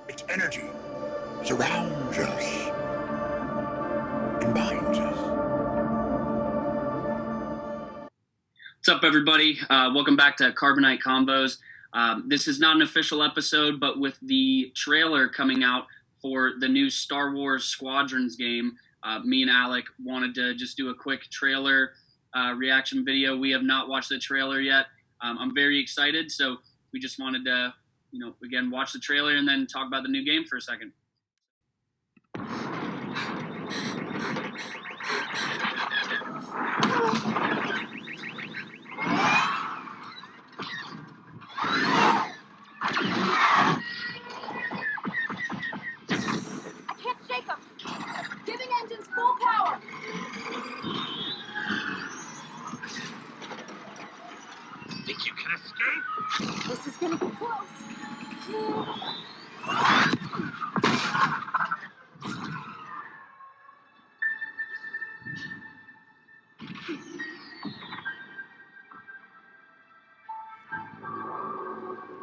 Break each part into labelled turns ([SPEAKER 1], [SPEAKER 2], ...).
[SPEAKER 1] Its energy surrounds us and binds us.
[SPEAKER 2] What's up, everybody? Welcome back to Carbonite Combos. This is not an official episode, but with the trailer coming out for the new Star Wars Squadrons game, me and Alec wanted to just do a quick trailer reaction video. We have not watched the trailer yet. I'm very excited, so we just wanted to, again, watch the trailer and then talk about the new game for a second.
[SPEAKER 3] Giving engines full power!
[SPEAKER 4] Think you can escape?
[SPEAKER 3] This is gonna be close.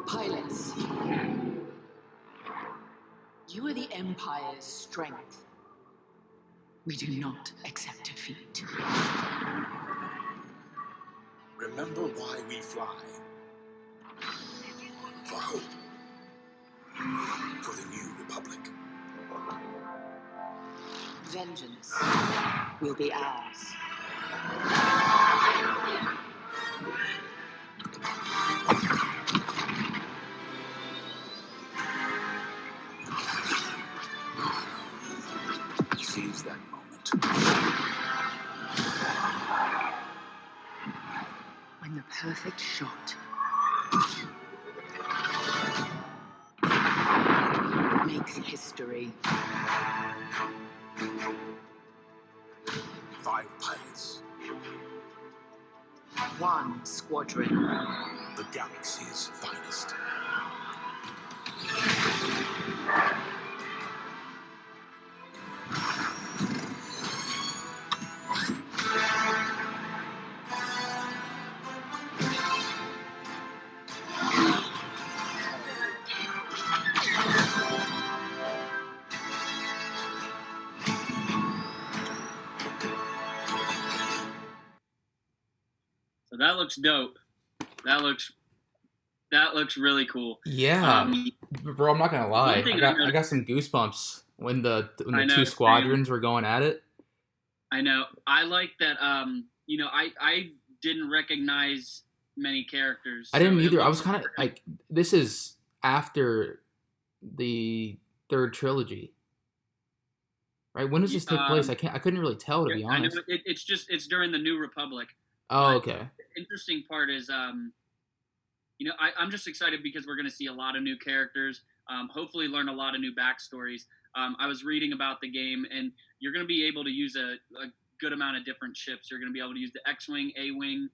[SPEAKER 5] Pilots, you are the Empire's strength. We do not accept defeat.
[SPEAKER 1] Remember why we fly. For hope. For the new republic.
[SPEAKER 5] Vengeance will be ours.
[SPEAKER 1] Seize that moment.
[SPEAKER 5] When the perfect shot makes history.
[SPEAKER 1] 5 pilots.
[SPEAKER 5] 1 squadron.
[SPEAKER 1] The galaxy's finest.
[SPEAKER 2] So that looks dope. That looks really cool.
[SPEAKER 6] Yeah, bro, I'm not gonna lie. I got some goosebumps when the two squadrons were going at it.
[SPEAKER 2] I know. I like that. I didn't recognize many characters.
[SPEAKER 6] I didn't either. I was kind of like, this is after the third trilogy, right? When does this take place? I couldn't really tell, to be honest.
[SPEAKER 2] I know it's during the New Republic.
[SPEAKER 6] Oh, okay.
[SPEAKER 2] The interesting part is, I'm just excited because we're going to see a lot of new characters. Hopefully, learn a lot of new backstories. I was reading about the game, and you're going to be able to use a good amount of different ships. You're going to be able to use the X-wing, A-wing,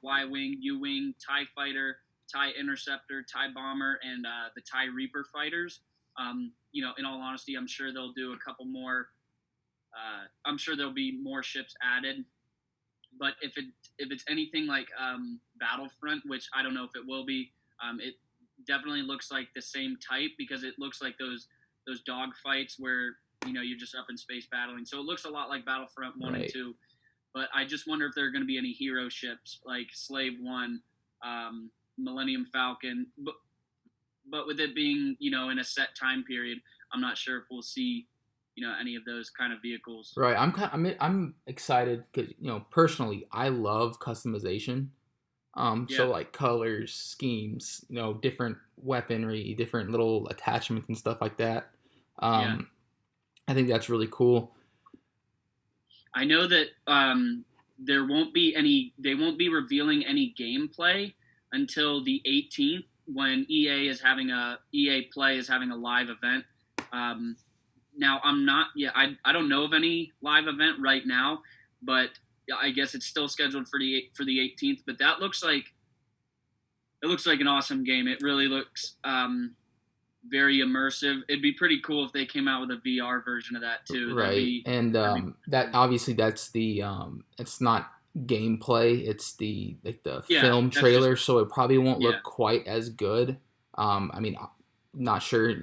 [SPEAKER 2] Y-wing, U-wing, TIE fighter, TIE interceptor, TIE bomber, and the TIE Reaper fighters. In all honesty, I'm sure they'll do a couple more. I'm sure there'll be more ships added. But if it's anything like Battlefront, which I don't know if it will be, it definitely looks like the same type, because it looks like those dog fights where you're just up in space battling. So it looks a lot like Battlefront 1 and 2. But I just wonder if there are going to be any hero ships like Slave One, Millennium Falcon. But with it being in a set time period, I'm not sure if we'll see any of those kind of vehicles.
[SPEAKER 6] Right. I'm excited because personally I love customization. So like colors, schemes, different weaponry, different little attachments and stuff like that. I think that's really cool.
[SPEAKER 2] I know that they won't be revealing any gameplay until the 18th, when EA Play is having a live event. Now I don't know of any live event right now, but I guess it's still scheduled for the 18th. But that looks like an awesome game. It really looks very immersive. It'd be pretty cool if they came out with a VR version of that too.
[SPEAKER 6] Right, that obviously that's the it's not gameplay. It's the film trailer, so it probably won't look quite as good. I mean, I'm not sure.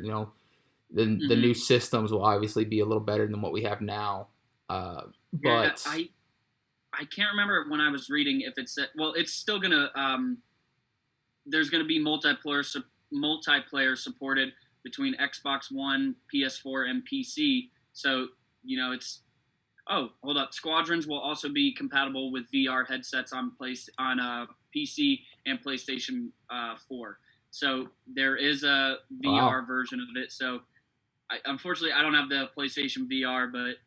[SPEAKER 6] the new systems will obviously be a little better than what we have now. But
[SPEAKER 2] I can't remember when I was reading if it said, well, it's still gonna there's gonna be multiplayer supported between Xbox One, PS4, and PC. So it's hold up. Squadrons will also be compatible with VR headsets on PC and PlayStation 4. So there is a VR version of it. So unfortunately, I don't have the PlayStation VR, but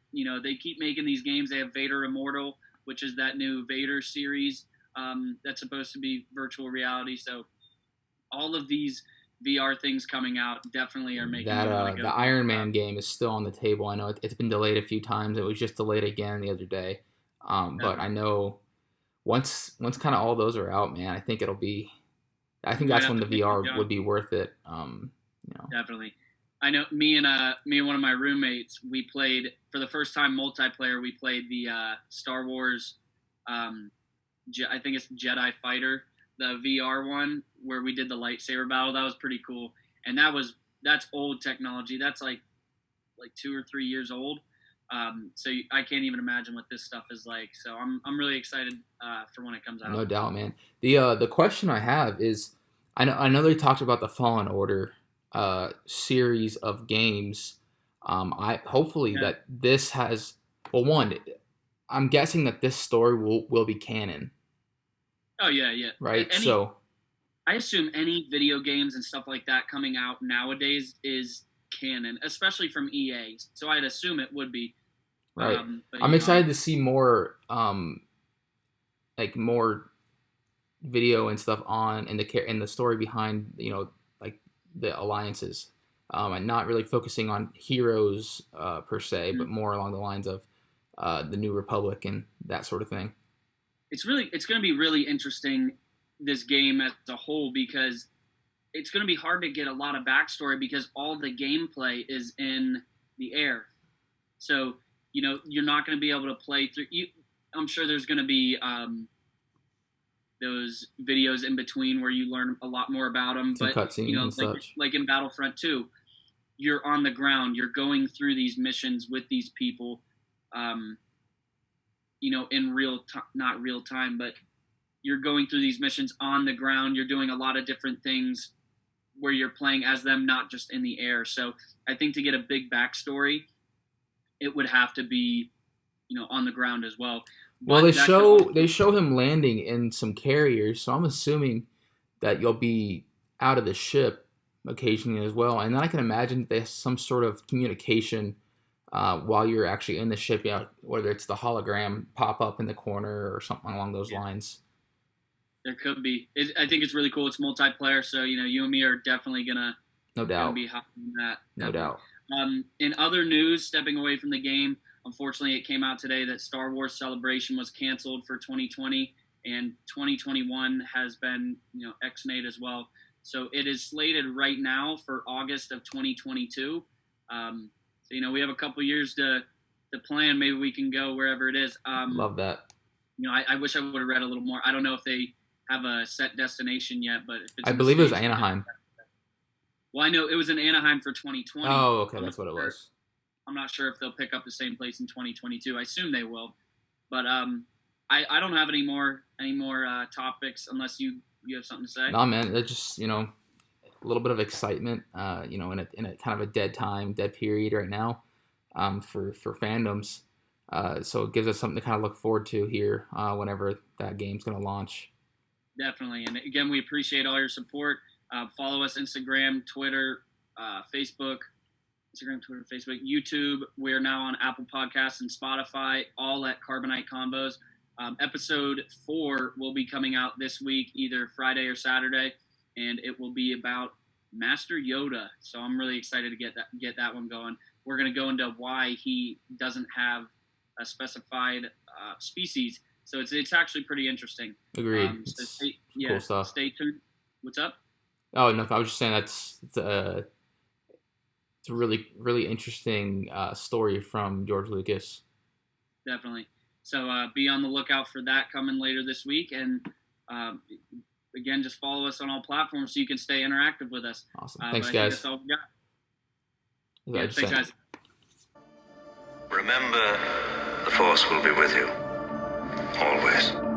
[SPEAKER 2] they keep making these games. They have Vader Immortal, which is that new Vader series that's supposed to be virtual reality. So all of these VR things coming out definitely are making me want to go.
[SPEAKER 6] The Iron Man game is still on the table. I know it's been delayed a few times. It was just delayed again the other day. But I know once kind of all those are out, man, I think that's when the VR would be worth it.
[SPEAKER 2] Definitely. I know me and one of my roommates, we played for the first time multiplayer. We played the Star Wars, I think it's Jedi Fighter, the VR one where we did the lightsaber battle. That was pretty cool, and that's old technology. That's like 2 or 3 years old. So I can't even imagine what this stuff is like. So I'm really excited for when it comes out.
[SPEAKER 6] No doubt, man. The question I have is, I know they talked about the Fallen Order series of games. That this has, well, one, I'm guessing that this story will be canon.
[SPEAKER 2] Oh yeah.
[SPEAKER 6] Right.
[SPEAKER 2] I assume any video games and stuff like that coming out nowadays is canon, especially from EA. So I'd assume it would be.
[SPEAKER 6] Right. I'm excited to see more, more video and stuff on and the story behind like the alliances, and not really focusing on heroes per se, but more along the lines of the New Republic and that sort of thing.
[SPEAKER 2] It's going to be really interesting, this game as a whole, because it's going to be hard to get a lot of backstory because all the gameplay is in the air. So, you're not going to be able to play through. I'm sure there's going to be those videos in between where you learn a lot more about them.
[SPEAKER 6] Some cutscenes and such.
[SPEAKER 2] Like in Battlefront 2, you're on the ground. You're going through these missions with these people. In not real time, but you're going through these missions on the ground. You're doing a lot of different things where you're playing as them, not just in the air. So I think to get a big backstory, it would have to be, on the ground as well.
[SPEAKER 6] Well, they show him landing in some carriers, so I'm assuming that you'll be out of the ship occasionally as well. And then I can imagine that there's some sort of communication while you're actually in the ship, whether it's the hologram pop up in the corner or something along those lines.
[SPEAKER 2] There could be. I think it's really cool. It's multiplayer, so you and me are definitely gonna be hopping that.
[SPEAKER 6] No doubt.
[SPEAKER 2] In other news, stepping away from the game, unfortunately, it came out today that Star Wars Celebration was canceled for 2020, and 2021 has been ex-nate as well. So it is slated right now for August of 2022. So we have a couple years to plan. Maybe we can go wherever it is.
[SPEAKER 6] Love that.
[SPEAKER 2] I wish I would have read a little more. I don't know if they have a set destination yet, but if it's
[SPEAKER 6] I believe it was Anaheim.
[SPEAKER 2] Well, I know it was in Anaheim for 2020.
[SPEAKER 6] Oh, okay, that's what it was.
[SPEAKER 2] I'm not sure if they'll pick up the same place in 2022. I assume they will, but I don't have any more topics unless you have something to say.
[SPEAKER 6] No, man, it's just a little bit of excitement, in a kind of a dead period right now, for fandoms. So it gives us something to kind of look forward to here whenever that game's going to launch.
[SPEAKER 2] Definitely. And again, we appreciate all your support. Follow us Instagram, Twitter, Facebook, YouTube. We're now on Apple Podcasts and Spotify, all at Carbonite Combos. Episode 4 will be coming out this week, either Friday or Saturday, and it will be about Master Yoda. So I'm really excited to get that one going. We're going to go into why he doesn't have a specified species. So it's actually pretty interesting.
[SPEAKER 6] Agreed. Cool stuff.
[SPEAKER 2] Stay tuned. What's up?
[SPEAKER 6] Oh no, I was just saying it's a really, really interesting story from George Lucas.
[SPEAKER 2] Definitely. So be on the lookout for that coming later this week, and again, just follow us on all platforms so you can stay interactive with us.
[SPEAKER 6] Awesome. Thanks, guys.
[SPEAKER 2] That's all we got. Yeah, thanks, guys.
[SPEAKER 7] Remember, the Force will be with you. Always.